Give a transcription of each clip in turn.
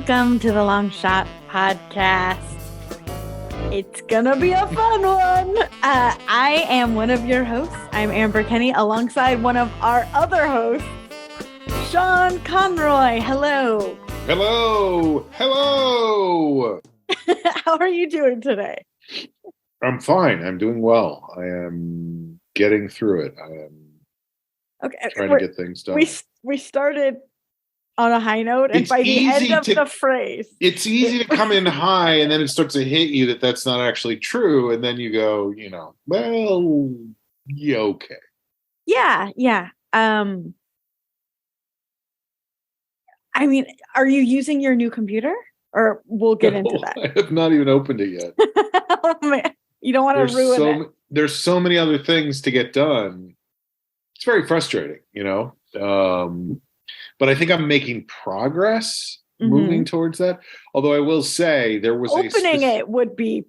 Welcome to the Long Shot Podcast. It's gonna be a fun one. I am one of your hosts. I'm Amber Kenny, alongside one of our other hosts, Sean Conroy. Hello. Hello. Hello. How are you doing today? I'm fine. I'm doing well. I am getting through it. I am trying to get things done. We started on a high note, and by the end of the phrase, it's easy to come in high, and then it starts to hit you that that's not actually true, and then you go, well, yeah, okay. Yeah. I mean, are you using your new computer? Or we'll get into that. I have not even opened it yet. Oh, man. You don't want to ruin it. There's so many other things to get done. It's very frustrating, but I think I'm making progress moving towards that. Although I will say there was opening it would be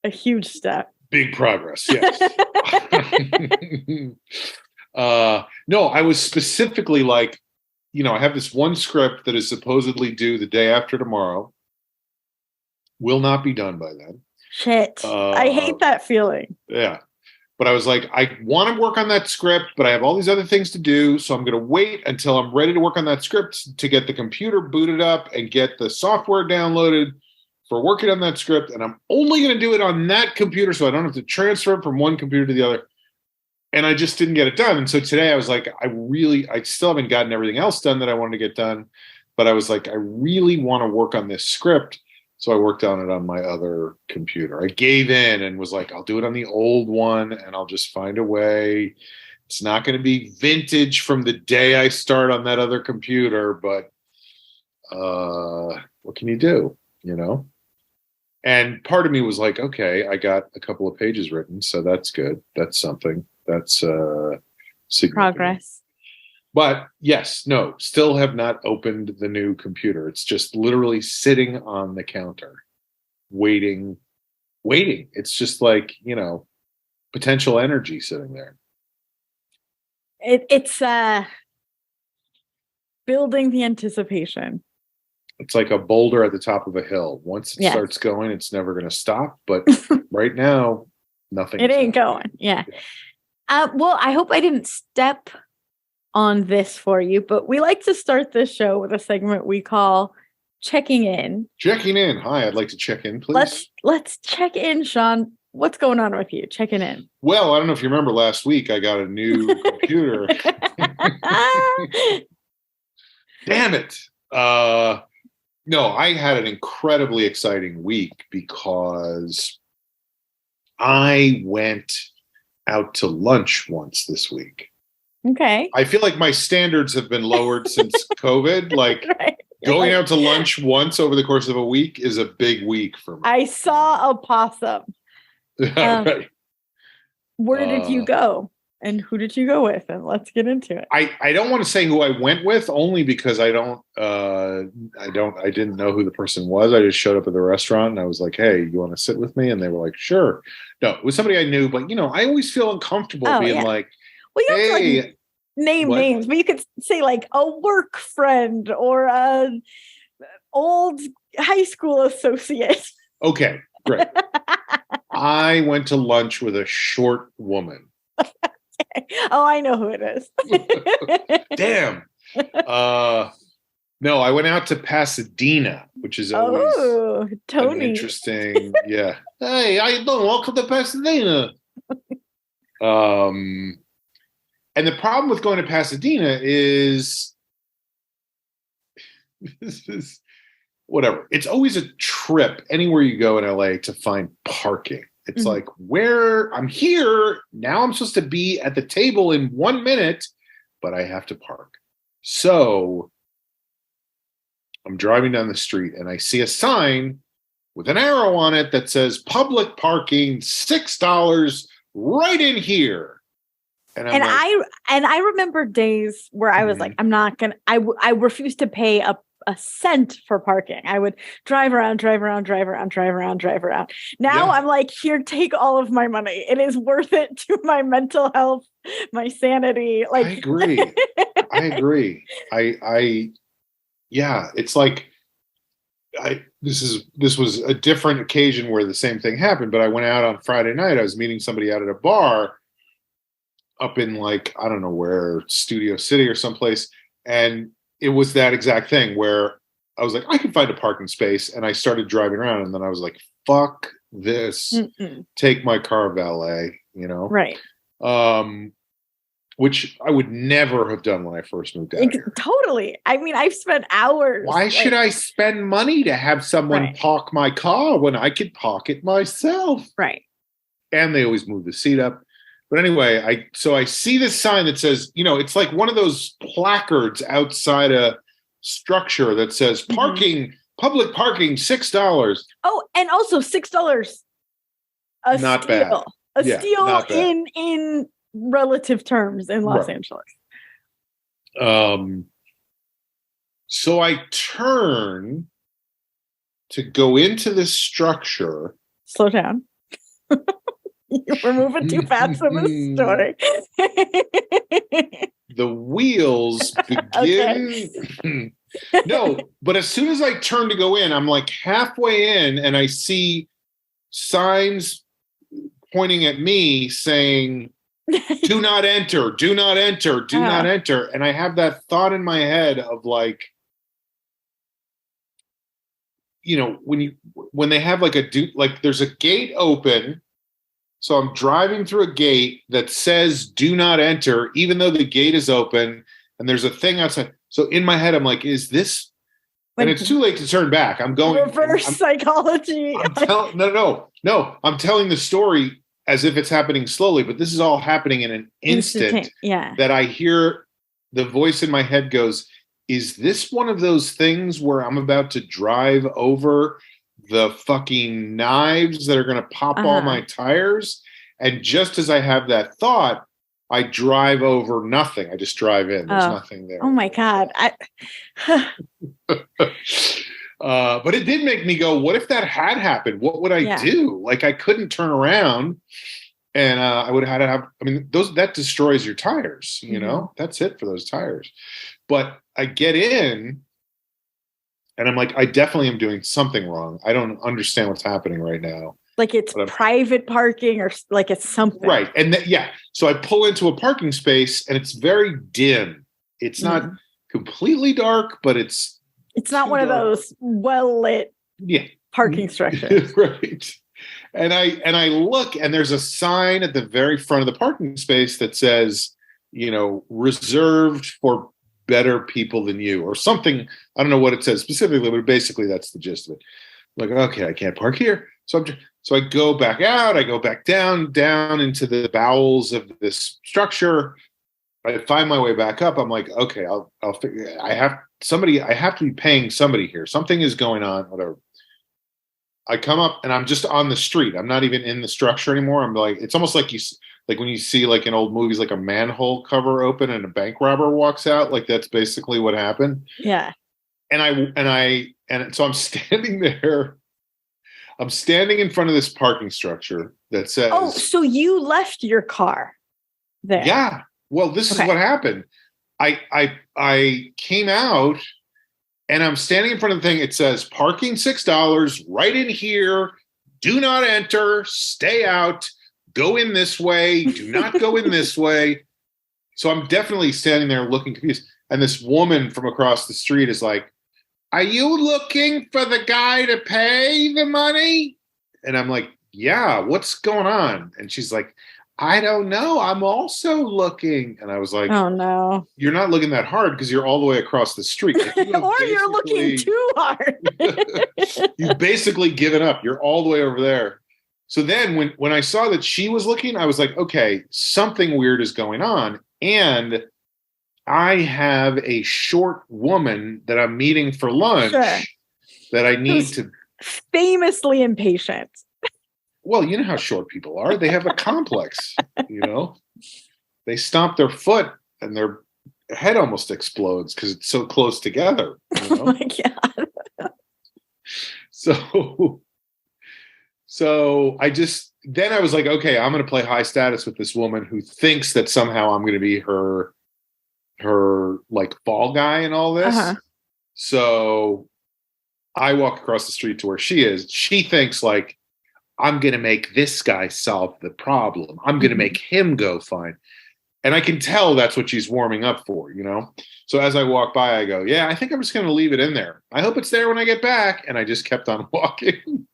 a huge step. Big progress, yes. No, I was specifically like, I have this one script that is supposedly due the day after tomorrow. Will not be done by then. Shit. I hate that feeling. Yeah. But I was like, I want to work on that script, but I have all these other things to do. So I'm going to wait until I'm ready to work on that script to get the computer booted up and get the software downloaded for working on that script. And I'm only going to do it on that computer so I don't have to transfer it from one computer to the other. And I just didn't get it done. And so today I was like, I still haven't gotten everything else done that I wanted to get done. But I was like, I really want to work on this script. So I worked on it on my other computer. I gave in and was like, I'll do it on the old one and I'll just find a way. It's not going to be vintage from the day I start on that other computer, but what can you do, And part of me was like, okay, I got a couple of pages written, so that's good. That's something. That's significant. Progress. But yes, no, still have not opened the new computer. It's just literally sitting on the counter, waiting. It's just like, potential energy sitting there. It's building the anticipation. It's like a boulder at the top of a hill. Once it starts going, it's never going to stop. But right now, nothing. It ain't going. Yeah. Well, I hope I didn't step on this for you, but we like to start this show with a segment we call Checking In. Checking in. Hi, I'd like to check in, please. Let's check in, Sean. What's going on with you? Checking in. Well, I don't know if you remember last week, I got a new computer. Damn it. No, I had an incredibly exciting week because I went out to lunch once this week. Okay. I feel like my standards have been lowered since COVID. Like going out to lunch once over the course of a week is a big week for me. I saw a possum. Right. Where did you go? And who did you go with? And let's get into it. I don't want to say who I went with, only because I didn't know who the person was. I just showed up at the restaurant and I was like, hey, you want to sit with me? And they were like, sure. No, it was somebody I knew, but I always feel uncomfortable being like, well, you don't have to like name names, but you could say like a work friend or a old high school associate. Okay, great. I went to lunch with a short woman. Oh, I know who it is. Damn. No, I went out to Pasadena, which is always an interesting. Yeah. Hey, how you doing? Welcome to Pasadena. And the problem with going to Pasadena is this is whatever. It's always a trip anywhere you go in LA to find parking. It's like, where I'm here, now I'm supposed to be at the table in 1 minute, but I have to park. So I'm driving down the street and I see a sign with an arrow on it that says public parking, $6 right in here. And I remember days where I was like, I'm not going to, I refused to pay a cent for parking. I would drive around. Now I'm like, here, take all of my money. It is worth it to my mental health, my sanity. Like, I agree. Yeah. It's like, this was a different occasion where the same thing happened, but I went out on Friday night. I was meeting somebody out at a bar up in like, I don't know where, Studio City or someplace. And it was that exact thing where I was like, I can find a parking space. And I started driving around, and then I was like, fuck this. Mm-mm. Take my car valet, Right. Which I would never have done when I first moved out here. Totally. I mean, I've spent hours. Why should I spend money to have someone Right. park my car when I could park it myself? Right. And they always move the seat up. But anyway, I see this sign that says, it's like one of those placards outside a structure that says parking, public parking, $6. Oh, and also $6. Not bad. A steal in relative terms in Los Angeles. So I turn to go into this structure. Slow down. We're moving too fast for this story. The wheels begin. No, but as soon as I turn to go in, I'm like halfway in, and I see signs pointing at me saying, do not enter, do not enter, do not enter. And I have that thought in my head of like, when they have like there's a gate open. So I'm driving through a gate that says do not enter, even though the gate is open and there's a thing outside. So in my head, I'm like, is this, and it's too late to turn back. I'm going reverse psychology. No. I'm telling the story as if it's happening slowly, but this is all happening in an instant that I hear the voice in my head goes, is this one of those things where I'm about to drive over the fucking knives that are going to pop all my tires? And just as I have that thought, I drive over nothing. I just drive in. There's nothing there. Oh my God. But it did make me go, what if that had happened? What would I do? Like, I couldn't turn around, and I would have had to have, that destroys your tires, that's it for those tires. But I get in, and I'm like, I definitely am doing something wrong. I don't understand what's happening right now. Like it's private parking or like it's something. Right. And so I pull into a parking space, and it's very dim. It's not completely dark, but it's not one of those well-lit parking structures. Right. And I look, and there's a sign at the very front of the parking space that says, reserved for better people than you, or something. I don't know what it says specifically, but basically that's the gist of it. Like, okay, I can't park here. So I go back out, I go back down into the bowels of this structure. I find my way back up. I'm like, okay, I'll figure. I have to be paying somebody here. Something is going on, whatever. I come up, and I'm just on the street. I'm not even in the structure anymore. I'm like, it's almost like when you see like in old movies, like a manhole cover open and a bank robber walks out. Like that's basically what happened. Yeah. And so I'm standing there. I'm standing in front of this parking structure that says, oh, so you left your car there. Yeah. Well, this is what happened. I came out, and I'm standing in front of the thing. It says parking $6 right in here. Do not enter. Stay out. Go in this way. Do not go in this way. So I'm definitely standing there looking confused. And this woman from across the street is like, are you looking for the guy to pay the money? And I'm like, yeah, what's going on? And she's like, I don't know. I'm also looking. And I was like, oh no, you're not looking that hard because you're all the way across the street. Like, or you're looking too hard. You've basically given up. You're all the way over there. So then when I saw that she was looking, I was like, okay, something weird is going on. And I have a short woman that I'm meeting for lunch that I need to. Famously impatient. Well, you know how short people are. They have a complex, They stomp their foot and their head almost explodes because it's so close together. Oh my God. So I was like, okay, I'm going to play high status with this woman who thinks that somehow I'm going to be her like fall guy and all this. So I walk across the street to where she is. She thinks like, I'm going to make this guy solve the problem. I'm going to make him go fine. And I can tell that's what she's warming up for, you know? So as I walk by, I go, yeah, I think I'm just going to leave it in there. I hope it's there when I get back. And I just kept on walking.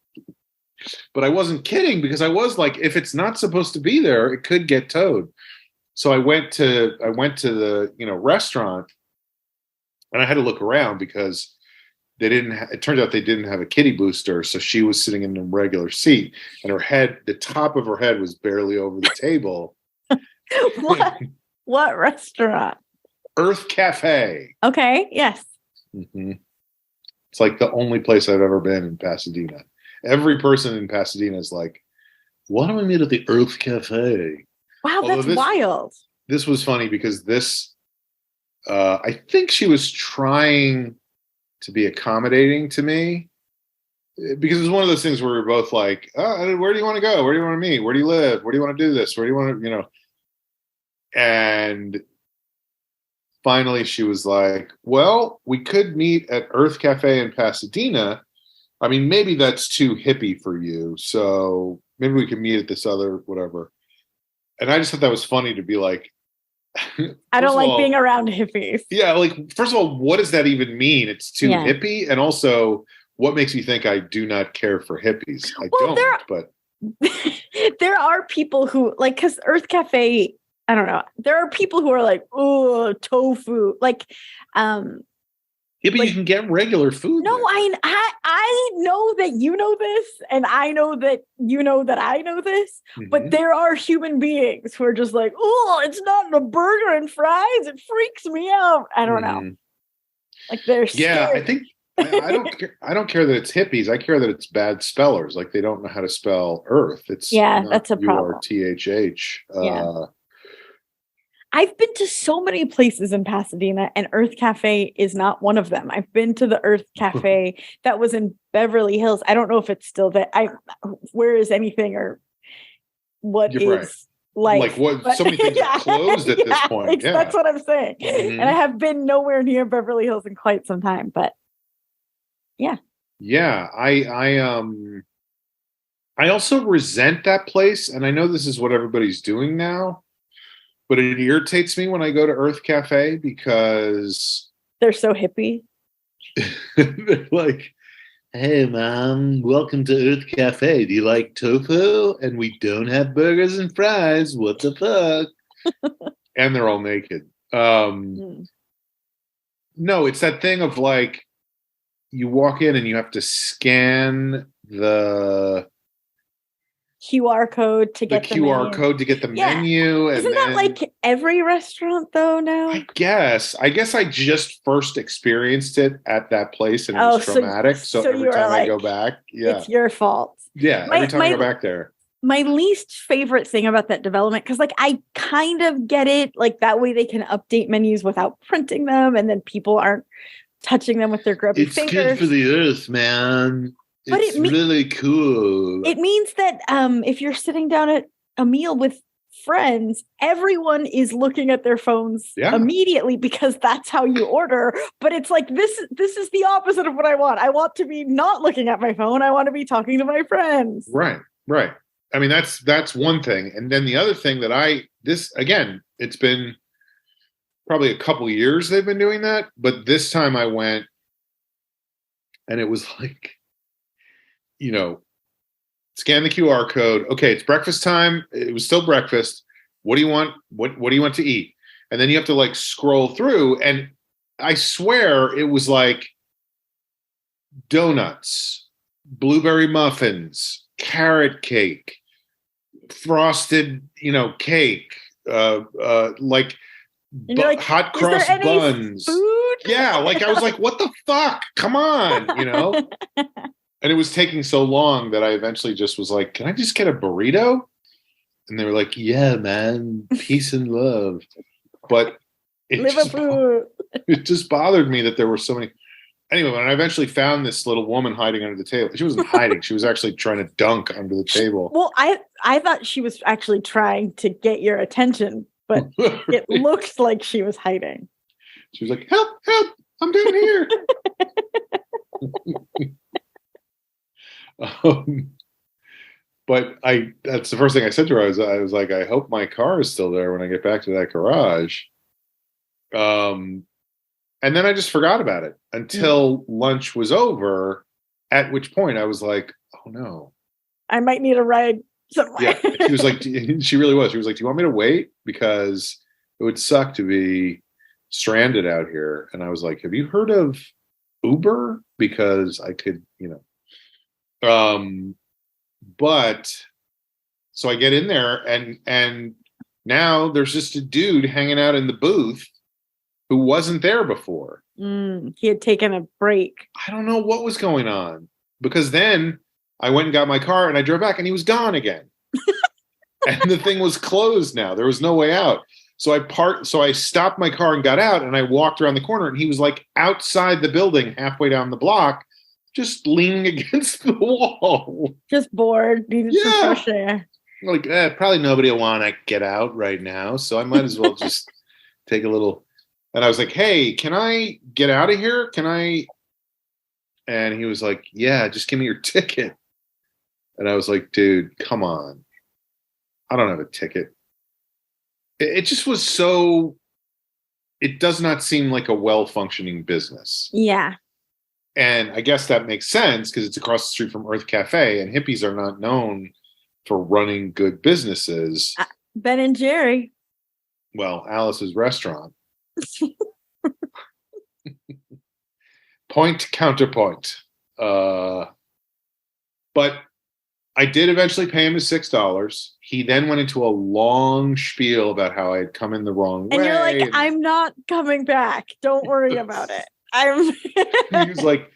But I wasn't kidding, because I was like, if it's not supposed to be there, it could get towed. So I went to the, restaurant, and I had to look around because they didn't. It turned out they didn't have a kitty booster, so she was sitting in a regular seat, and the top of her head was barely over the table. What restaurant? Earth Cafe. Okay. Yes. Mm-hmm. It's like the only place I've ever been in Pasadena. Every person in Pasadena is like, "Why don't we meet at the Earth Cafe?" Wow, that's wild. This was funny because I think she was trying to be accommodating to me, because it was one of those things where we were both like, oh, where do you want to go? Where do you want to meet? Where do you live? Where do you want to do this? Where do you want to, And finally she was like, well, we could meet at Earth Cafe in Pasadena. I mean, maybe that's too hippie for you. So maybe we can meet at this other whatever. And I just thought that was funny to be like, I don't like being around hippies. Yeah, like, first of all, what does that even mean? It's too hippie. And also, what makes you think I do not care for hippies? I don't, but there are people who like, because Earth Cafe, I don't know. There are people who are like, oh, tofu. Like, yeah, but you can get regular food. No, I know that you know this, and I know that you know that I know this, but there are human beings who are just like, oh, it's not a burger and fries. It freaks me out. I don't know. Like, they're scared. I think I don't care that it's hippies. I care that it's bad spellers. Like, they don't know how to spell Earth. It's that's a problem. URTHH. I've been to so many places in Pasadena, and Earth Cafe is not one of them. I've been to the Earth Cafe that was in Beverly Hills. I don't know if it's still there. Where is anything, or what You're is life? Like what? But, so many things are closed at this point. That's what I'm saying. And I have been nowhere near Beverly Hills in quite some time. But yeah. I also resent that place, and I know this is what everybody's doing now. But it irritates me when I go to Earth Cafe because they're so hippie. They're like, hey, Mom, welcome to Earth Cafe. Do you like tofu? And we don't have burgers and fries. What the fuck? And they're all naked. No, it's that thing of like, you walk in and you have to scan the QR code to get the QR code to get the menu. Isn't that like every restaurant though now? I guess I just first experienced it at that place, and it was traumatic. So every time I go back, it's your fault. Yeah, every time I go back there. My least favorite thing about that development, because like I kind of get it, like that way they can update menus without printing them, and then people aren't touching them with their grubby fingers. It's good for the earth, man. But it's really cool. It means that if you're sitting down at a meal with friends, everyone is looking at their phones immediately, because that's how you order. But it's like, this is the opposite of what I want. I want to be not looking at my phone. I want to be talking to my friends. Right. I mean, that's one thing. And then the other thing that it's been probably a couple years they've been doing that. But this time I went, and it was like, scan the QR code. Okay, it's breakfast time. It was still breakfast. What do you want? What do you want to eat? And then you have to like scroll through, and I swear it was like donuts, blueberry muffins, carrot cake, frosted, cake, like hot cross buns. Food? Yeah, like I was like, what the fuck? Come on, And it was taking so long that I eventually just was like, can I just get a burrito? And they were like, yeah, man, peace and love. But it just bothered me that there were so many. Anyway, when I eventually found this little woman hiding under the table, she wasn't hiding. She was actually trying to dunk under the table. Well, I thought she was actually trying to get your attention, but it looked like she was hiding. She was like, help, I'm down here. Um, but that's the first thing I said to her. I was like, I hope my car is still there when I get back to that garage. And then I just forgot about it until lunch was over, at which point I was like, oh no. I might need a ride somewhere. Yeah. She was like, she really was. She was like, do you want me to wait? Because it would suck to be stranded out here. And I was like, have you heard of Uber? Because I could, but so I get in there and now there's just a dude hanging out in the booth who wasn't there before. He had taken a break. I don't know what was going on, because then I went and got my car and I drove back and he was gone again. And the thing was closed now. There was no way out. So I stopped my car and got out and I walked around the corner and he was like outside the building halfway down the block, just leaning against the wall. Just bored, needed some fresh air. Like, probably nobody will want to get out right now, so I might as well just take a little. And I was like, hey, can I get out of here? Can I? And he was like, yeah, just give me your ticket. And I was like, dude, come on. I don't have a ticket. It just was so, it does not seem like a well-functioning business. Yeah. And I guess that makes sense because it's across the street from Earth Cafe, and hippies are not known for running good businesses. Ben and Jerry. Well, Alice's restaurant. Point counterpoint. But I did eventually pay him his $6. He then went into a long spiel about how I had come in the wrong way. And you're like, I'm not coming back. Don't worry about it. He was like,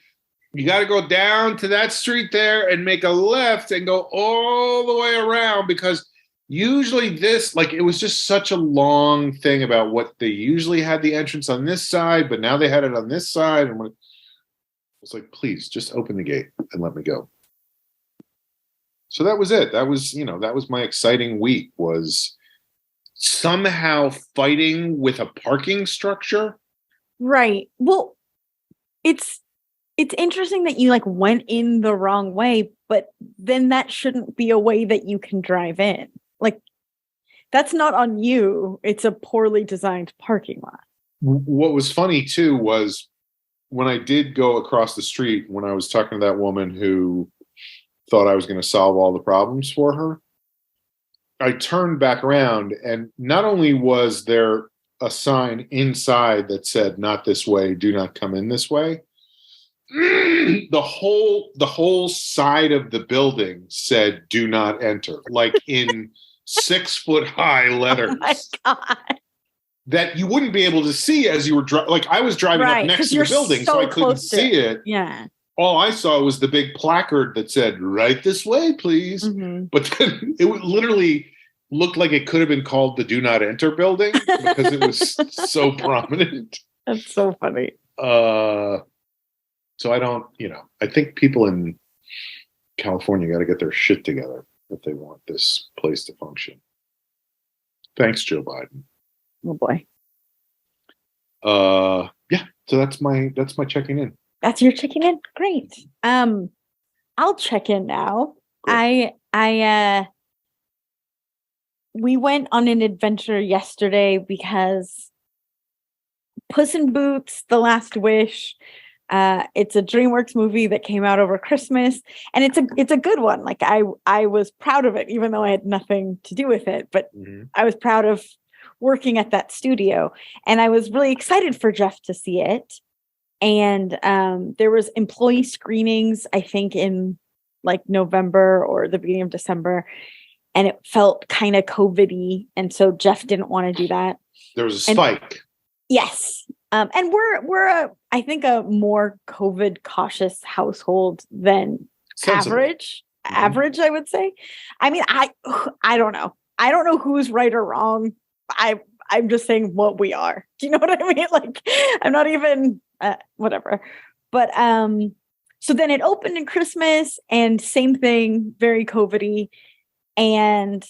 you got to go down to that street there and make a left and go all the way around, because usually this, like, it was just such a long thing about what they usually had the entrance on this side, but now they had it on this side. And I was like, please just open the gate and let me go. So that was it. That was, that was my exciting week, was somehow fighting with a parking structure. Right. Well, it's interesting that you went in the wrong way, but then that shouldn't be a way that you can drive in. That's not on you. It's a poorly designed parking lot. What was funny too was when I did go across the street, when I was talking to that woman who thought I was going to solve all the problems for her, I turned back around, and not only was there a sign inside that said, not this way, do not come in this way. The whole side of the building said, do not enter, like in 6-foot-high letters. Oh my God. That you wouldn't be able to see as you were driving. I was driving up next to the building, so I couldn't see it. Yeah. All I saw was the big placard that said, right this way, please. Mm-hmm. But then it literally looked like it could have been called the Do Not Enter building because it was so prominent. That's so funny. So I don't, I think people in California got to get their shit together if they want this place to function. Thanks, Joe Biden. Oh boy. Yeah. So that's my checking in. That's your checking in? Great. I'll check in now. Great. We went on an adventure yesterday because Puss in Boots: The Last Wish. It's a DreamWorks movie that came out over Christmas, and it's a good one. I was proud of it, even though I had nothing to do with it. But I was proud of working at that studio, and I was really excited for Jeff to see it. And there was employee screenings, I think, in November or the beginning of December, and it felt kind of COVID-y, and so Jeff didn't want to do that. There was a spike. Yes. And we're I think a more COVID cautious household than average, I would say. I mean, I don't know. I don't know who's right or wrong. I'm just saying what we are. Do you know what I mean? I'm not even whatever. But so then it opened in Christmas, and same thing, very COVID-y, and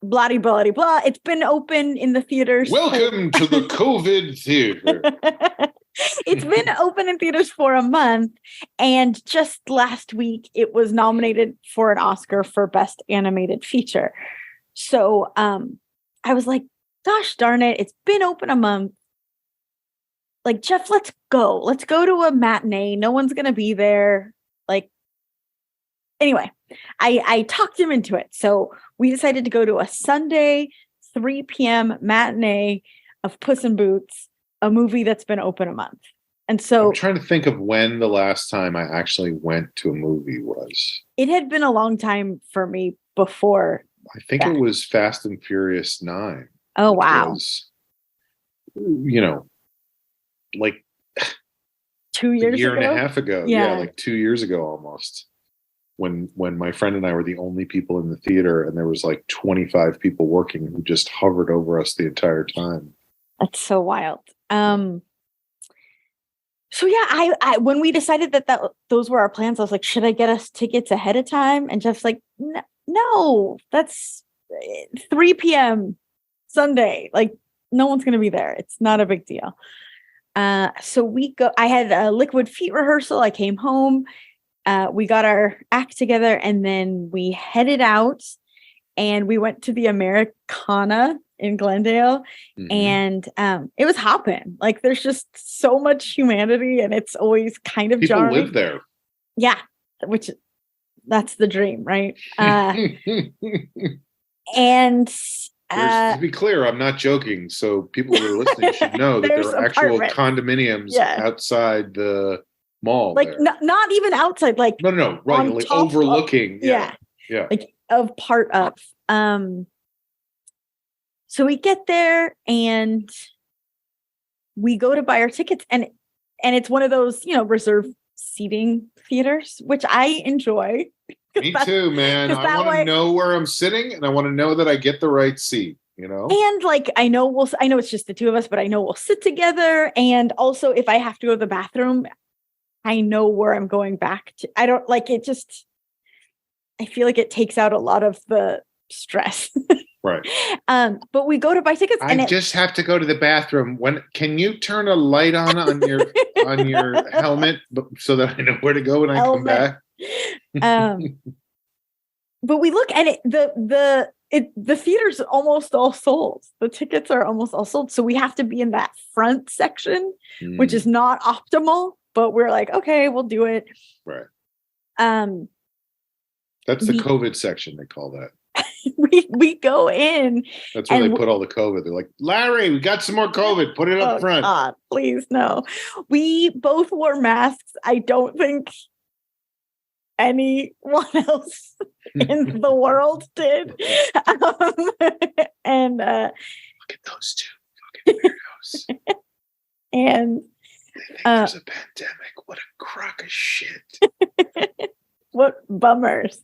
blah, blah, blah. It's been open in the theaters. Welcome to the COVID theater. It's been open in theaters for a month, and just last week it was nominated for an Oscar for Best Animated Feature. So I was like, gosh darn it, it's been open a month. Like, Jeff, let's go. Let's go to a matinee. No one's gonna be there. Like, anyway, I talked him into it. So we decided to go to a Sunday 3 p.m. matinee of Puss in Boots, a movie that's been open a month. And so I'm trying to think of when the last time I actually went to a movie was. It had been a long time for me before. I think it was Fast and Furious 9. Oh, wow. Was, you know, like 2 years ago? A year and a half ago. Yeah, like 2 years ago almost. When my friend and I were the only people in the theater, and there was like 25 people working who just hovered over us the entire time. That's so wild. So yeah, I when we decided that those were our plans, I was like, should I get us tickets ahead of time? And Jeff's like, no, that's 3 p.m. Sunday. Like, no one's going to be there. It's not a big deal. So we go. I had a Liquid Feet rehearsal. I came home. We got our act together, and then we headed out, and we went to the Americana in Glendale, and it was hopping. Like, there's just so much humanity, and it's always kind of jarring. People live there. Yeah, which that's the dream, right? And to be clear, I'm not joking. So people who are listening should know that there are actual condominiums outside the mall. Like, not even outside. Like, no, right, like overlooking. Yeah, like of part of. So we get there and we go to buy our tickets, and it's one of those, reserved seating theaters, which I enjoy. Me too, man. I want to know where I'm sitting, and I want to know that I get the right seat, And like, I know it's just the two of us, but I know we'll sit together. And also, if I have to go to the bathroom, I know where I'm going back to. I don't like it. I feel like it takes out a lot of the stress. Right. But we go to buy tickets. I just have to go to the bathroom. Can you turn a light on your helmet so that I know where to go when I come back? But we look at it. The theater's almost all sold. The tickets are almost all sold. So we have to be in that front section, which is not optimal. But we're like, okay, we'll do it. Right. That's the COVID section, they call that. we go in. That's where they put all the COVID. They're like, Larry, we got some more COVID. Put it up front. God, please, no. We both wore masks. I don't think anyone else in the world did. And look at those two fucking weirdos. And they think there's a pandemic. What a crock of shit. What bummers.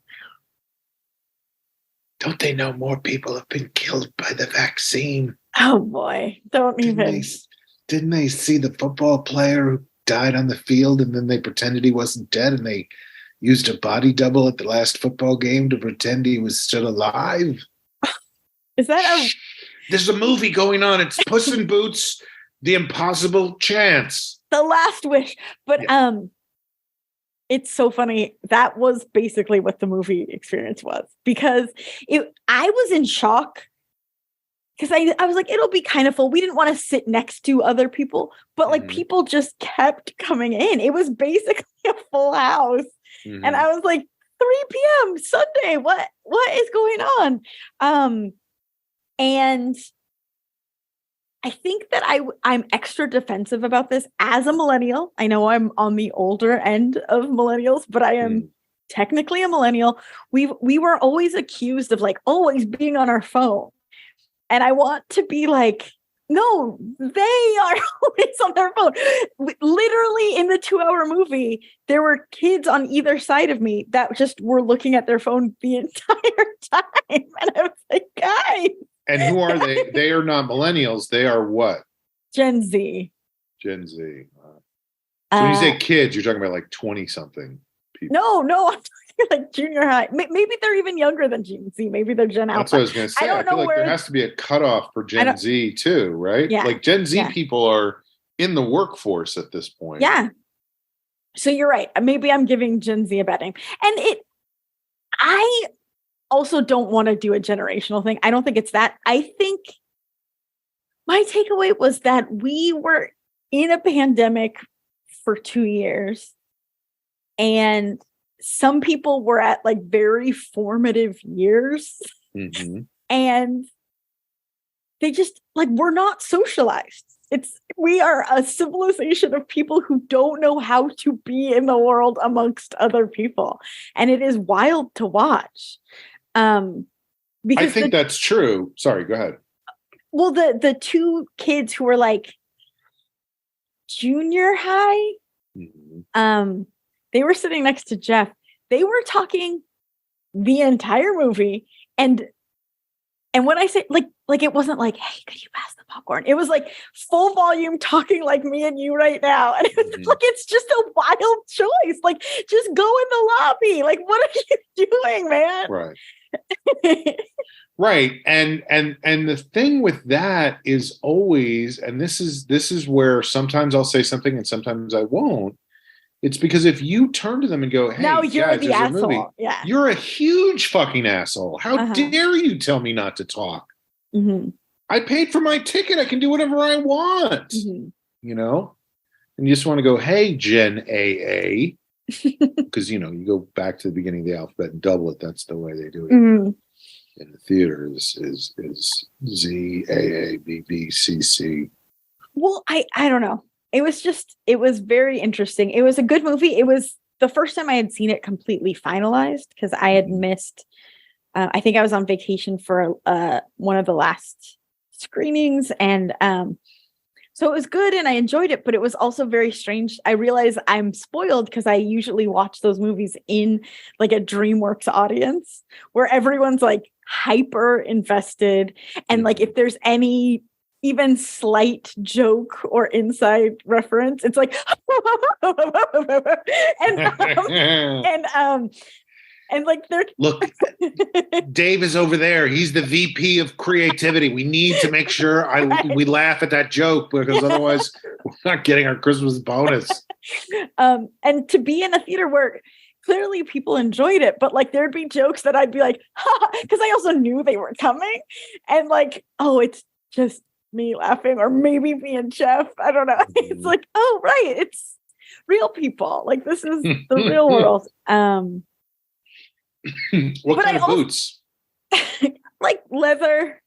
Don't they know more people have been killed by the vaccine? Oh boy, didn't they see the football player who died on the field, and then they pretended he wasn't dead, and they used a body double at the last football game to pretend he was still alive? Is that There's a movie going on. It's Puss in Boots, The Impossible Chance. The Last Wish. But it's so funny. That was basically what the movie experience was, because I was in shock, because I was like, it'll be kind of full. We didn't want to sit next to other people, but like people just kept coming in. It was basically a full house. And I was like, 3 p.m. Sunday, what is going on? And I think that I'm extra defensive about this as a millennial. I know I'm on the older end of millennials, but I am technically a millennial. We were always accused of like always being on our phone. And I want to be like, no, they are always on their phone. Literally in the 2-hour movie, there were kids on either side of me that just were looking at their phone the entire time. And I was like, guys. And who are they? They are not millennials. They are what? Gen Z. Gen Z. So when you say kids, you're talking about like 20-something people. No, I'm talking like junior high. Maybe they're even younger than Gen Z. Maybe they're Gen Alpha. That's what I was going to say. I feel like there has to be a cutoff for Gen Z too, right? Yeah. Like Gen Z people are in the workforce at this point. Yeah. So you're right. Maybe I'm giving Gen Z a bad name. And I also don't want to do a generational thing. I don't think it's that. I think my takeaway was that we were in a pandemic for 2 years, and some people were at like very formative years, and they just like, we're not socialized. We are a civilization of people who don't know how to be in the world amongst other people. And it is wild to watch. Because I think that's true. Sorry, go ahead. Well, the two kids who were like junior high, they were sitting next to Jeff. They were talking the entire movie, and when I say like it wasn't like, hey, could you pass the popcorn? It was like full volume talking like me and you right now. And it was like, it's just a wild choice. Like, just go in the lobby. Like, what are you doing, man? Right. Right. And the thing with that is always, and this is where sometimes I'll say something and sometimes I won't. It's because if you turn to them and go, hey, now you're guys, the asshole. movie, yeah. You're a huge fucking asshole. How dare you tell me not to talk? I paid for my ticket. I can do whatever I want. You know? And you just want to go, hey, Gen AA. Because, you go back to the beginning of the alphabet and double it. That's the way they do it. In the theater is Z, AA, BB, CC. Well, I don't know. It was very interesting. It was a good movie. It was the first time I had seen it completely finalized because I had missed, I think I was on vacation for one of the last screenings. And so it was good and I enjoyed it, but it was also very strange. I realize I'm spoiled because I usually watch those movies in like a DreamWorks audience where everyone's like hyper invested. And like, if there's any even slight joke or inside reference, it's like, and like they're look, Dave is over there. He's the VP of creativity. We need to make sure we laugh at that joke because otherwise we're not getting our Christmas bonus. And to be in a theater where clearly people enjoyed it, but like there'd be jokes that I'd be like, because I also knew they were coming, and like, oh, it's just me laughing, or maybe me and Jeff. I don't know. It's like, oh, right, it's real people. Like this is the real world. What kind of boots? Like leather,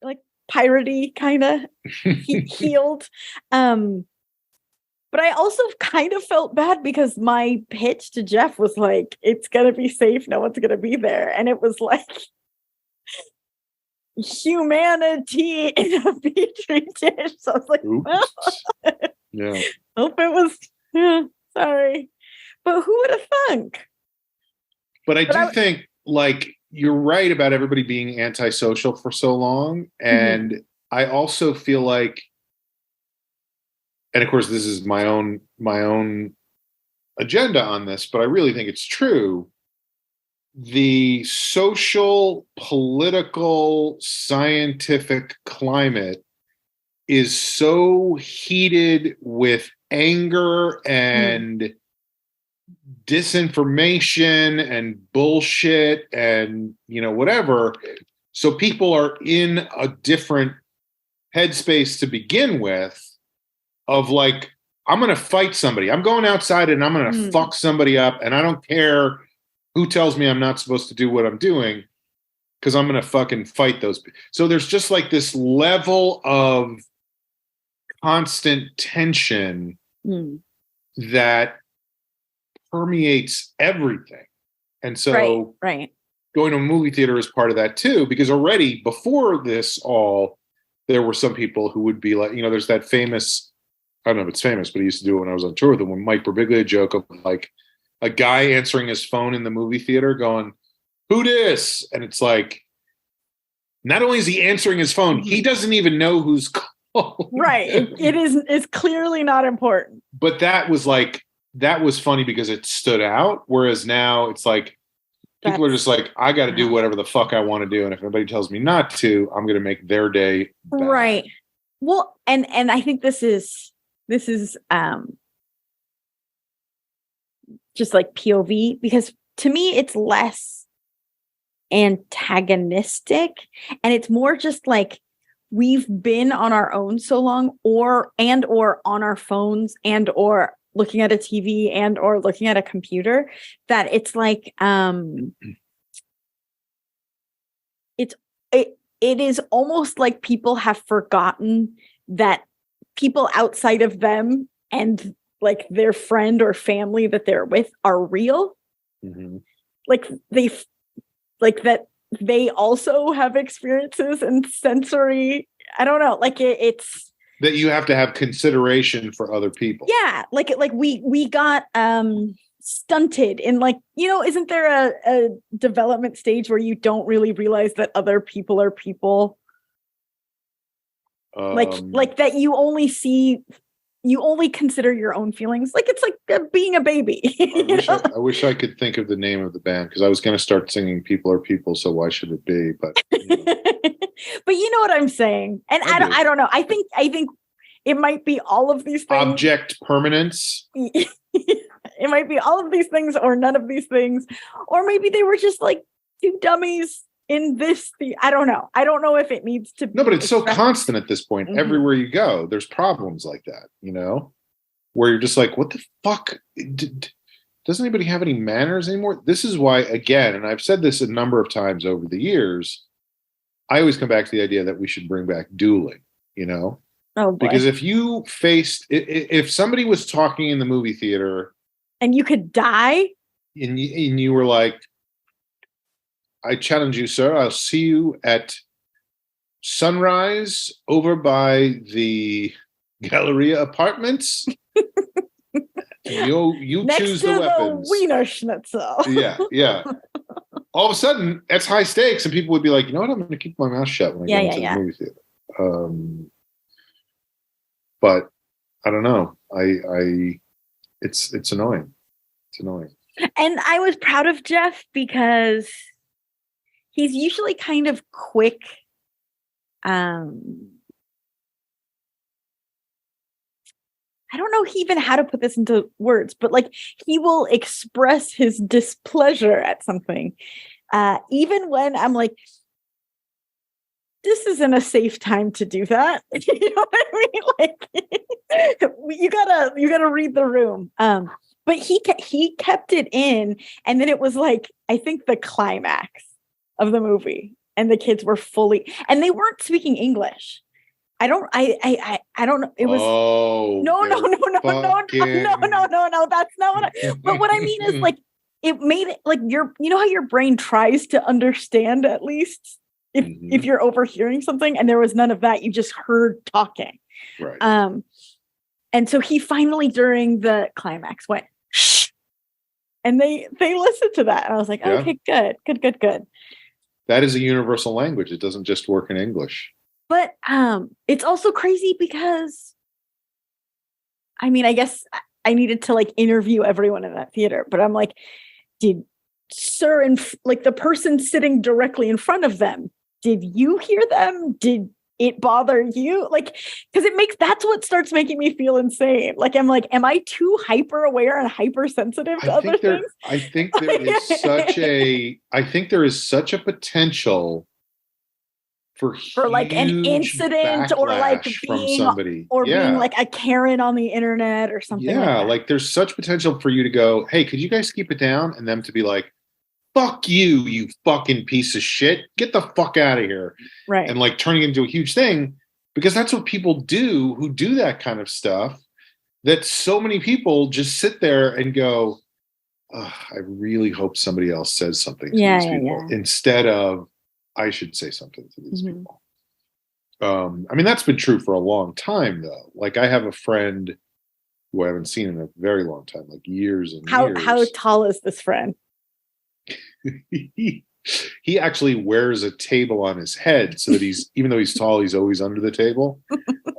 like piratey kind of heeled. But I also kind of felt bad because my pitch to Jeff was like, it's gonna be safe, no one's gonna be there, and it was like humanity in a petri dish. So I was like, well, yeah. Hope it was. Sorry, but who would have thunk? But I do think, like, you're right about everybody being antisocial for so long. And I also feel like, and of course, this is my own agenda on this, but I really think it's true. The social, political, scientific climate is so heated with anger and disinformation and bullshit and whatever, so people are in a different headspace to begin with of like, I'm gonna fight somebody, I'm going outside and I'm gonna fuck somebody up, and I don't care who tells me I'm not supposed to do what I'm doing, because I'm gonna fucking fight those people. So there's just like this level of constant tension that permeates everything. And so right. Going to a movie theater is part of that too, because already before this all, there were some people who would be like, there's that famous, I don't know if it's famous, but I used to do it when I was on tour with him, when Mike Birbiglia joke of like a guy answering his phone in the movie theater going, who dis? And it's like, not only is he answering his phone, he doesn't even know who's calling. Right. It's clearly not important. But that was funny because it stood out. Whereas now it's like, people are just like, I got to do whatever the fuck I want to do. And if anybody tells me not to, I'm going to make their day bad. Right. Well, and I think this is just like POV, because to me it's less antagonistic and it's more just like we've been on our own so long, or on our phones, and or looking at a TV, and or looking at a computer, that it's like it is almost like people have forgotten that people outside of them and like their friend or family that they're with are real. Mm-hmm. Like that they also have experiences and sensory. I don't know. Like it's that you have to have consideration for other people. Yeah. Like we got stunted in, like, you know, isn't there a development stage where you don't really realize that other people are people? Like that you only consider your own feelings. Like it's like being a baby. I wish I could think of the name of the band, because I was going to start singing "People Are People, So Why Should It Be?" But but you know what I'm saying. And I don't know. I think it might be all of these things. Object permanence. It might be all of these things or none of these things, or maybe they were just like two dummies in this. I don't know. I don't know if it needs to be. No, but it's so constant at this point. Mm-hmm. Everywhere you go, there's problems like that, you know, where you're just like, what the fuck? Doesn't anybody have any manners anymore? This is why, again, and I've said this a number of times over the years, I always come back to the idea that we should bring back dueling, you know? Oh, boy. Because if somebody was talking in the movie theater and you could die, and you were like, I challenge you, sir, I'll see you at sunrise over by the Galleria Apartments. You next choose to the weapons. The Wiener Schnitzel. Yeah. All of a sudden, that's high stakes, and people would be like, you know what, I'm going to keep my mouth shut when I go into the movie theater. But I don't know. It's annoying. It's annoying. And I was proud of Jeff because he's usually kind of quick. I don't know even how to put this into words, but like he will express his displeasure at something. Even when I'm like, this isn't a safe time to do that. You know what I mean? Like you gotta read the room. But he kept it in, and then it was like, I think the climax of the movie, and the kids were fully, and they weren't speaking English. I don't know. It was no. That's not what but what I mean is, like, it made it like you know how your brain tries to understand, at least if you're overhearing something, and there was none of that. You just heard talking. Right. And so he finally, during the climax, went, shh. And they listened to that. And I was like, okay, good. That is a universal language. It doesn't just work in English. But it's also crazy because, I mean, I guess I needed to like interview everyone in that theater, but I'm like, did sir, like the person sitting directly in front of them, did you hear them? Did it bother you? Like, because that's what starts making me feel insane. Like, I'm like, am I too hyper aware and hypersensitive to other things? I think there is such a potential for like an incident, or like being somebody, or being like a Karen on the internet or something. Yeah, like there's such potential for you to go, hey, could you guys keep it down? And them to be like, fuck you, you fucking piece of shit. Get the fuck out of here. Right. And like turning it into a huge thing, because that's what people do who do that kind of stuff, that so many people just sit there and go, oh, I really hope somebody else says something to these people instead of I should say something to these people. I mean, that's been true for a long time, though. Like, I have a friend who I haven't seen in a very long time, like years and years. How tall is this friend? He actually wears a table on his head so that even though he's tall, he's always under the table.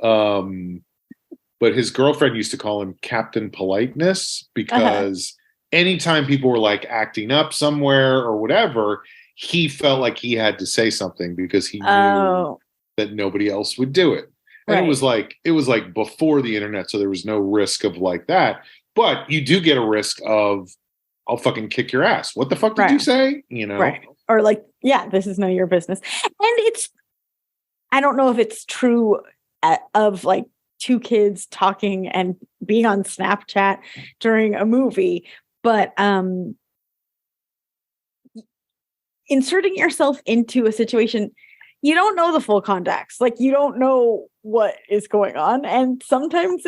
But his girlfriend used to call him Captain Politeness, because anytime people were like acting up somewhere or whatever, he felt like he had to say something because he knew that nobody else would do it. And Right. it was like before the internet, so there was no risk of like that. But you do get a risk of, I'll fucking kick your ass. What the fuck did you say? You know? Right. Or like, yeah, this is none of your business. And I don't know if it's true of like two kids talking and being on Snapchat during a movie, but inserting yourself into a situation, you don't know the full context. Like, you don't know what is going on. And sometimes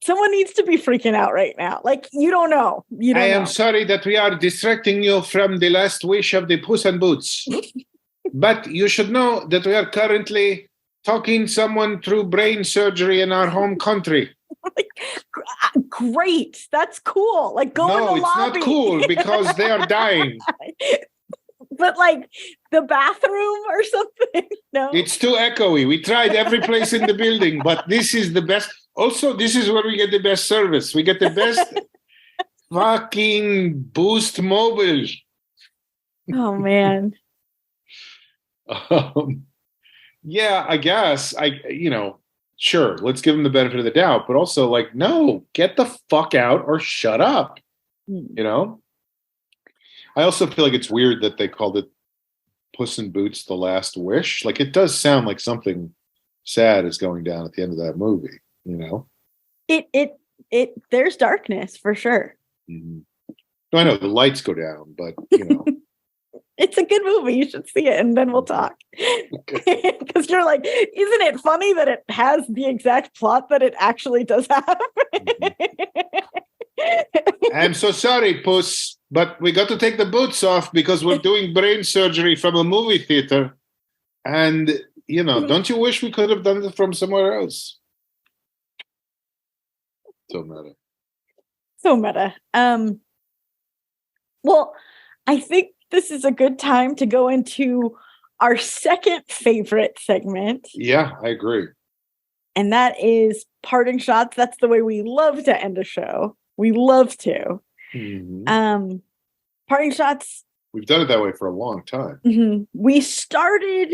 someone needs to be freaking out right now. Like, you don't know. I am sorry that we are distracting you from the last wish of the Puss in Boots. But you should know that we are currently talking someone through brain surgery in our home country. Great. That's cool. Like, go in the lobby. No, it's not cool because they are dying. But like the bathroom or something? No. It's too echoey. We tried every place in the building, but this is the best. Also, this is where we get the best service. We get the best fucking Boost Mobile. Oh, man. Yeah, I guess sure, let's give them the benefit of the doubt, but also like, no, get the fuck out or shut up. You know? I also feel like it's weird that they called it Puss in Boots: The Last Wish. Like, it does sound like something sad is going down at the end of that movie, you know? There's darkness for sure. Mm-hmm. I know the lights go down, but you know. It's a good movie. You should see it, and then we'll talk. Because you're like, isn't it funny that it has the exact plot that it actually does have? I'm so sorry, Puss, but we got to take the boots off because we're doing brain surgery from a movie theater. And, don't you wish we could have done it from somewhere else? So meta. So meta. Well, I think this is a good time to go into our second favorite segment. Yeah, I agree. And that is parting shots. That's the way we love to end a show. We love to. Mm-hmm. Parting shots. We've done it that way for a long time. Mm-hmm. We started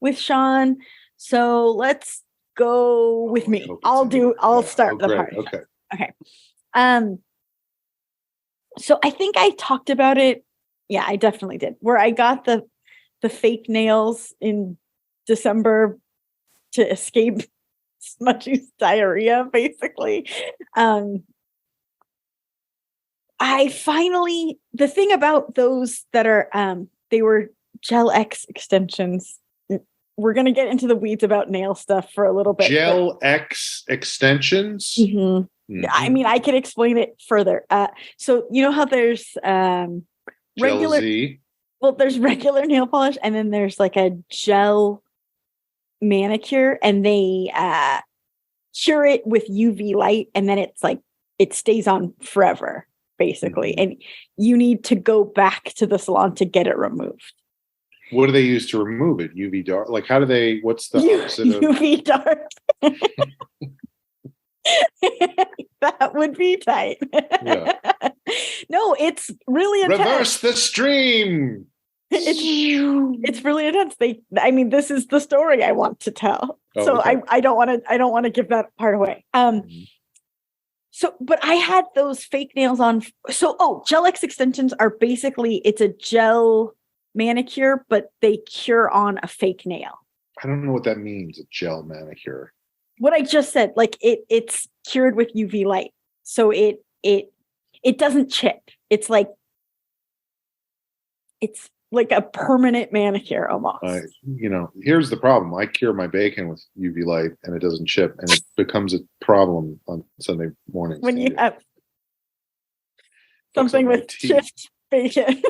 with Sean, so let's go with me. I'll start the party. Okay. So I think I talked about it. Yeah, I definitely did. Where I got the fake nails in December to escape Smudgy's diarrhea, basically. The thing about those that are, they were Gel X extensions. We're going to get into the weeds about nail stuff for a little bit. Gel X extensions? Mm-hmm. Mm-hmm. I mean, I could explain it further. So you know how there's regular, there's regular nail polish, and then there's like a gel manicure, and they cure it with UV light, and then it's like it stays on forever, basically. Mm-hmm. And you need to go back to the salon to get it removed. What do they use to remove it? UV dark? Like, how do they? What's the opposite of UV dark? That would be tight. Yeah. No, it's really intense. Reverse the stream. It's really intense. This is the story I want to tell. Okay. I don't want to give that part away. So, but I had those fake nails on. So, Gel X extensions are basically, it's a gel manicure, but they cure on a fake nail. I don't know what that means, a gel manicure. What I just said, like it's cured with UV light. So it doesn't chip. It's like a permanent manicure almost. Here's the problem. I cure my bacon with UV light and it doesn't chip, and it becomes a problem on Sunday mornings. When you have something with chipped bacon.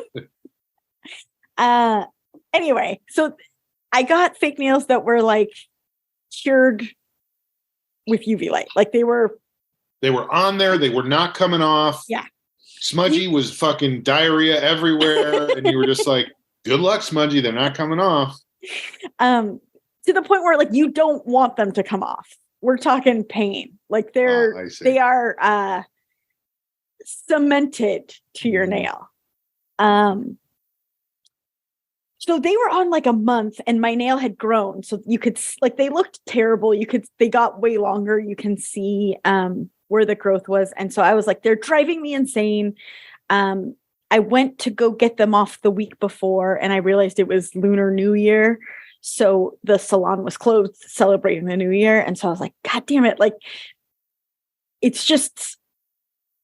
Anyway, so I got fake nails that were like cured with UV light. Like they were on there. They were not coming off. Yeah. Smudgy was fucking diarrhea everywhere. And you were just like, good luck, Smudgy. They're not coming off. To the point where like, you don't want them to come off. We're talking pain. Like they are cemented to your nail. So they were on like a month and my nail had grown. So you could like, they looked terrible. They got way longer. You can see where the growth was. And so I was like, they're driving me insane. I went to go get them off the week before and I realized it was Lunar New Year. So the salon was closed celebrating the new year. And so I was like, God damn it. Like, it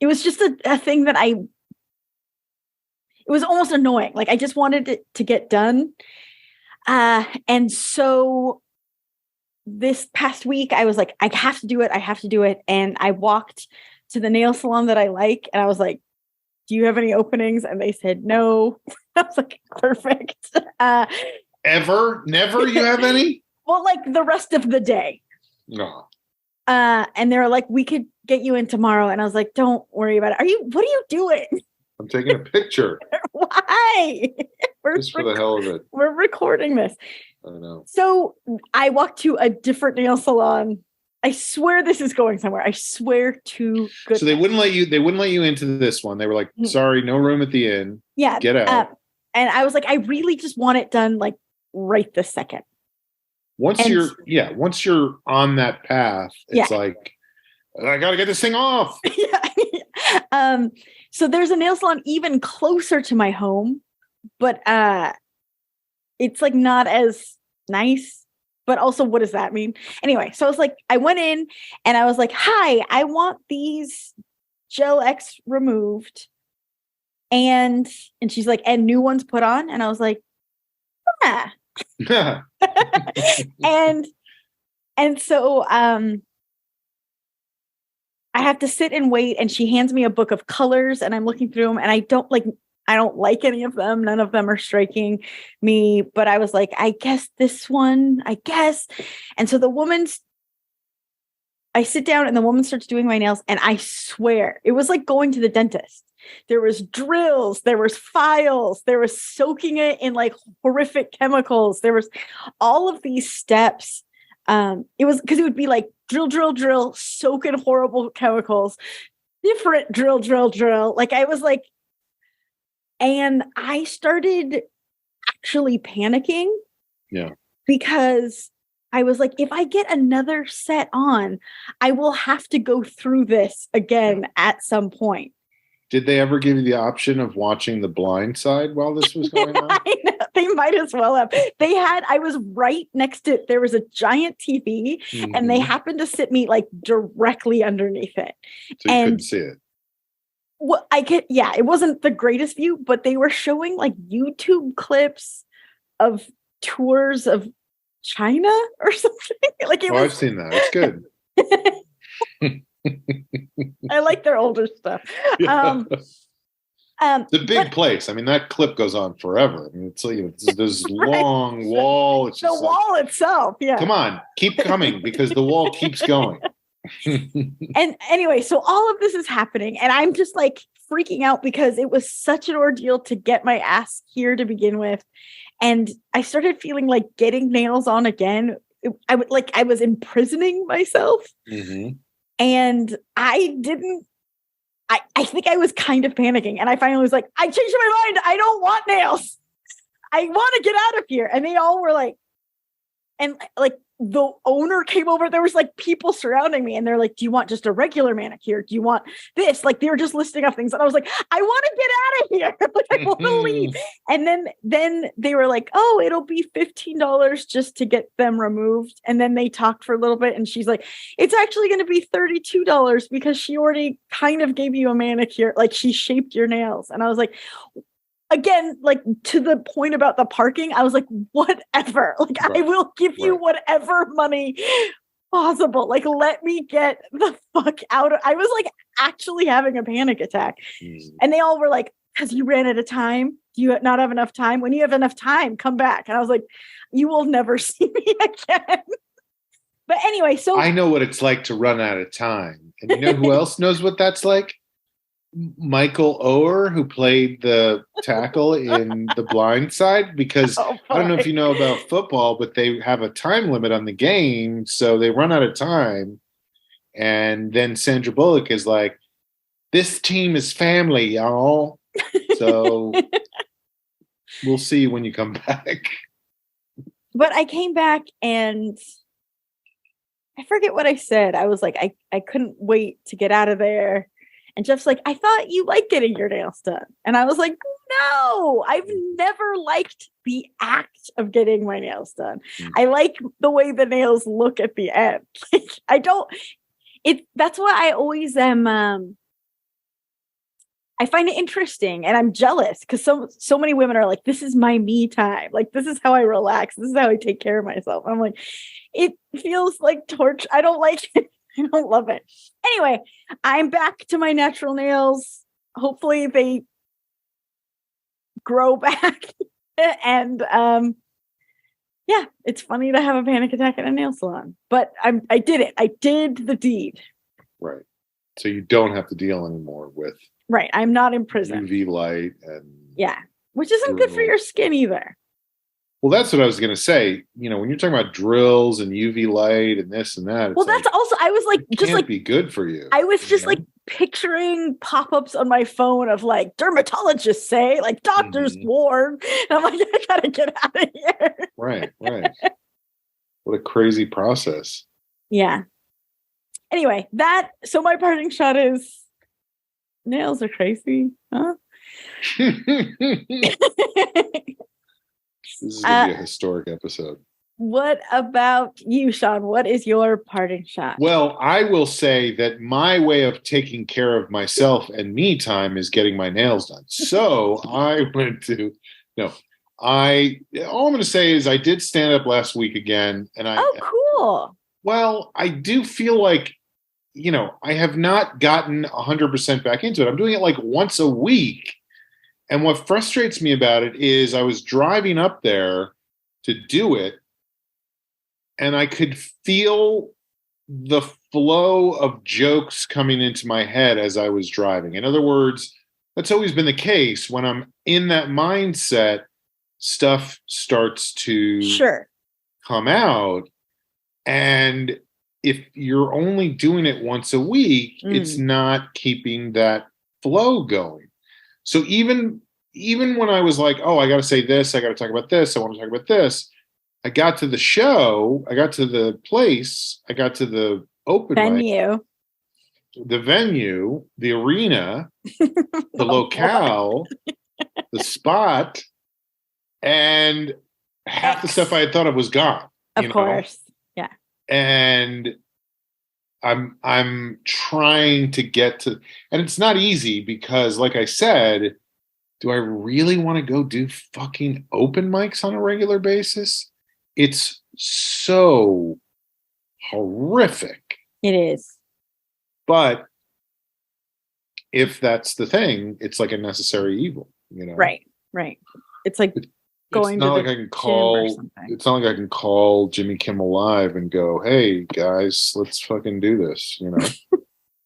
was just a thing that it was almost annoying. Like, I just wanted it to get done. And so this past week I was like, I have to do it. I have to do it. And I walked to the nail salon that I like. And I was like, do you have any openings? And they said, no. I was like, perfect. Never you have any? Well, like the rest of the day. No. And they were like, we could get you in tomorrow. And I was like, don't worry about it. What are you doing? I'm taking a picture. Why? Just for the hell of it. We're recording this. I know. So I walked to a different nail salon. I swear this is going somewhere. I swear to goodness. So they wouldn't let you into this one. They were like, sorry, no room at the inn. Yeah. Get out. And I was like, I really just want it done like right this second. Once you're on that path, it's like, I gotta get this thing off. Yeah. So there's a nail salon even closer to my home, but it's like not as nice. But also, what does that mean? Anyway, so I was like, I went in and I was like, hi, I want these Gel X removed. And she's like, and new ones put on. And I was like, yeah. and so I have to sit and wait, and she hands me a book of colors and I'm looking through them and I don't like any of them. None of them are striking me, but I was like, I guess this one, I guess. And so I sit down and the woman starts doing my nails, and I swear it was like going to the dentist. There was drills, there was files, there was soaking it in like horrific chemicals. There was all of these steps. It was because it would be like drill, soak in horrible chemicals, different drill. Like I was like, and I started actually panicking. Yeah. Because I was like, if I get another set on, I will have to go through this again at some point. Did they ever give you the option of watching The Blind Side while this was going on? I know, they might as well have. I was right next to it. There was a giant TV, and they happened to sit me like directly underneath it. So you couldn't see it. Well, it wasn't the greatest view, but they were showing like YouTube clips of tours of China or something. Like I've seen that. It's good. I like their older stuff. The big place. I mean, that clip goes on forever. I mean, it's like this long wall. It's just the wall itself. Yeah. Come on, keep coming because the wall keeps going. And anyway, so all of this is happening, and I'm just like freaking out because it was such an ordeal to get my ass here to begin with. And I started feeling like getting nails on again. I was imprisoning myself. And I think I was kind of panicking. And I finally was like, I changed my mind. I don't want nails. I want to get out of here. And they all were like, and like the owner came over. There was like people surrounding me, and they're like, do you want just a regular manicure? Do you want this? Like they were just listing off things. And I was like, I want to get out of here. Like I want to leave. And then they were like, oh, it'll be $15 just to get them removed. And then they talked for a little bit, and she's like, it's actually going to be $32 because she already kind of gave you a manicure. Like she shaped your nails. And I was like, again, like to the point about the parking, I was like, whatever. Like I will give you whatever money possible. Like let me get the fuck out of. I was like actually having a panic attack. And they all were like, because you ran out of time. Do you not have enough time? When you have enough time, come back. And I was like, you will never see me again. But anyway, so I know what it's like to run out of time. And you know who else knows what that's like? Michael Oher, who played the tackle in The Blind Side, because I don't know if you know about football, but they have a time limit on the game, so they run out of time. And then Sandra Bullock is like, this team is family, y'all. So We'll see when you come back. But I came back and I forget what I said. I was like, I couldn't wait to get out of there. And Jeff's like, I thought you liked getting your nails done. And I was like, no, I've never liked the act of getting my nails done. I like the way the nails look at the end. I don't, that's why I always am, I find it interesting and I'm jealous because so many women are like, this is my me time. Like, this is how I relax. This is how I take care of myself. I'm like, it feels like torture. I don't like it. I don't love it. Anyway, I'm back to my natural nails. Hopefully they grow back. And yeah, it's funny to have a panic attack in a nail salon. But I did it. I did the deed. Right. So you don't have to deal anymore with right. I'm not in prison. UV light and yeah, which isn't good for your skin either. Well, that's what I was going to say. You know, when you're talking about drills and UV light and this and that. Well, that's also, I was like, just like, be good for you. I was just like picturing pop-ups on my phone of like dermatologists say, like doctors warn. And I'm like, I gotta get out of here. Right. What a crazy process. Yeah. Anyway, so my parting shot is nails are crazy, huh? This is going to be a historic episode. What about you, Sean? What is your parting shot? Well, I will say that my way of taking care of myself and me time is getting my nails done. So I went to, all I'm going to say is I did stand up last week again. And cool. Well, I do feel like, I have not gotten 100% back into it. I'm doing it like once a week. And what frustrates me about it is I was driving up there to do it, and I could feel the flow of jokes coming into my head as I was driving. In other words, that's always been the case. When I'm in that mindset, stuff starts to come out. And if you're only doing it once a week, it's not keeping that flow going. So even when I was like, oh, I got to say this, I got to talk about this, I want to talk about this, I got to the show, I got to the place, I got to the open venue, the venue, the arena, the locale, the spot, and half the stuff I had thought of was gone. Of course. Yeah. And I'm trying to get to, and it's not easy because, like I said, do I really want to go do fucking open mics on a regular basis? It's so horrific. It is. But if that's the thing, it's like a necessary evil, Right. It's like going to the gym or something. It's not like I can call Jimmy Kimmel Live and go, "Hey guys, let's fucking do this,"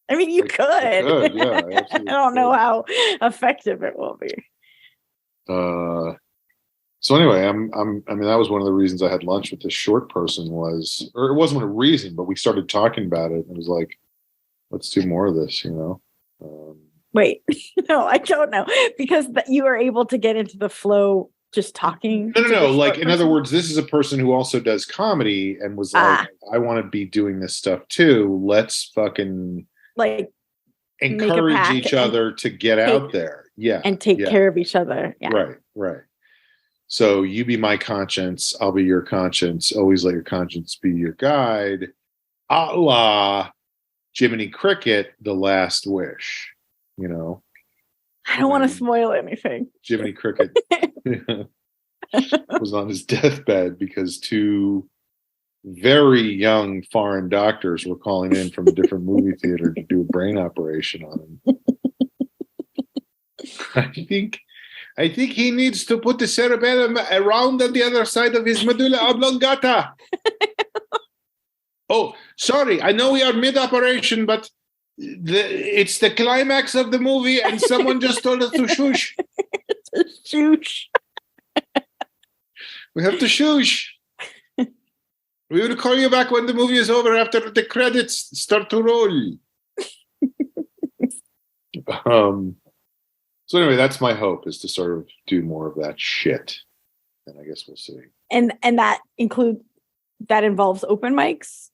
I mean, you could. I could, yeah. I don't know how effective it will be. So anyway, I mean, that was one of the reasons I had lunch with this short person or it wasn't a reason, but we started talking about it and it was like, let's do more of this, Wait, no, I don't know, because you were able to get into the flow just talking. No. Like, in other words, this is a person who also does comedy and was like, I want to be doing this stuff too. Let's fucking like encourage each other to get out there. Yeah. And take care of each other. Yeah. Right. So you be my conscience. I'll be your conscience. Always let your conscience be your guide. A la Jiminy Cricket, The Last Wish. I don't want to spoil anything. Jiminy Cricket was on his deathbed because two very young foreign doctors were calling in from a different movie theater to do a brain operation on him. I think he needs to put the cerebellum around on the other side of his medulla oblongata. Oh, sorry. I know we are mid-operation, but it's the climax of the movie, and someone just told us to shush. Shush. We have to shush. We will call you back when the movie is over after the credits start to roll. So anyway, that's my hope, is to sort of do more of that shit. And I guess we'll see. And that involves open mics,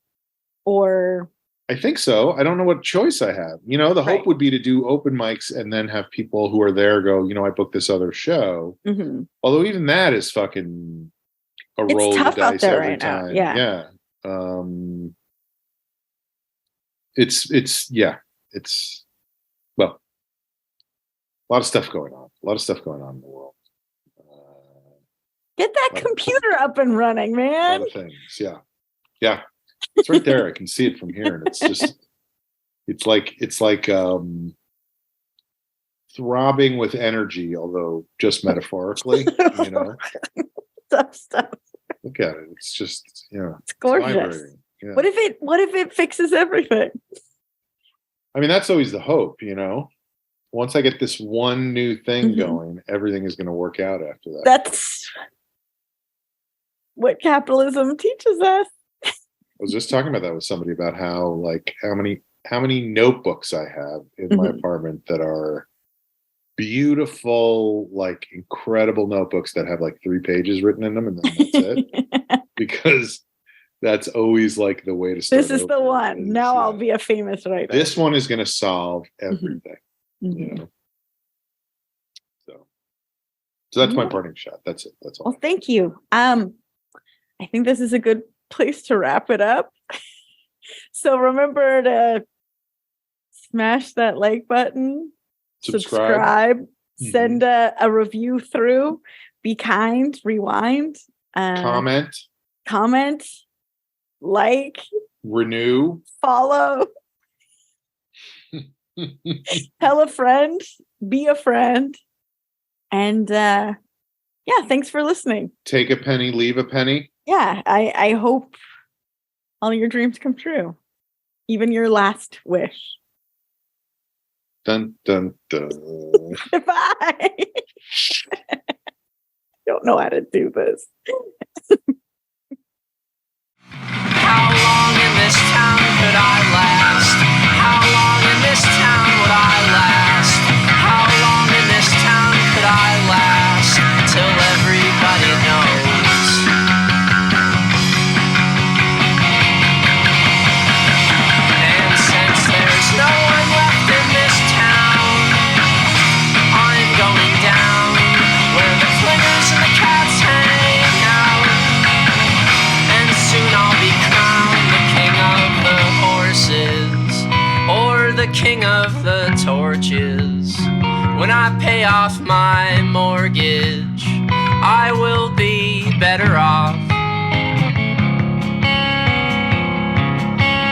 or I think so. I don't know what choice I have. You know, the hope Right. would be to do open mics and then have people who are there go, you know, I booked this other show. Mm-hmm. Although even that is fucking a It's roll of tough the out dice there every right now. time. Yeah. It's well, a lot of stuff going on. A lot of stuff going on in the world. Get that computer up and running, A man. lot of things. Yeah. Yeah. It's right there. I can see it from here. And it's just, it's like throbbing with energy, although just metaphorically, you know. Tough stuff. Look at it. It's just, you know, It's gorgeous. vibrating. Yeah. What if it fixes everything? I mean, that's always the hope, you know. Once I get this one new thing Mhm. going, everything is going to work out after that. That's what capitalism teaches us. I was just talking about that with somebody, about how many notebooks I have in my Mhm. apartment that are beautiful, like incredible notebooks that have like 3 pages written in them, and then that's it. Because that's always like the way to start. This is the over, one. Now I'll be a famous writer. This one is going to solve everything, Mhm. you know. So that's my Yeah. parting shot. That's it. That's all. Well, thank you. I think this is a good place to wrap it up. So remember to smash that like button, subscribe, Mhm. send a review through, be kind, rewind, Comment, like, renew, follow, tell a friend, be a friend. And thanks for listening. take a penny, leave a penny. Yeah, I hope all your dreams come true. Even your last wish. Dun, dun, dun. Bye. Don't know how to do this. How long in this town could I last? How long in this town would I last? How long in this town could I last? Till everybody knows. And since there's no one left in this town, I'm going down where the flingers and the cats hang out. And soon I'll be crowned the king of the horses, or the king of the torches. When I pay off my mortgage, I will be better off.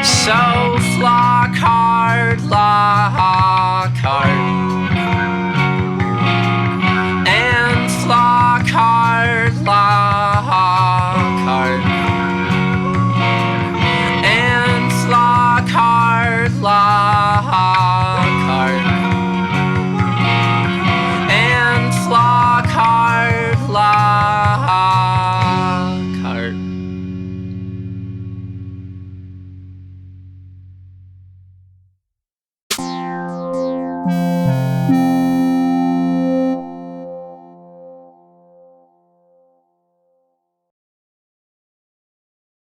So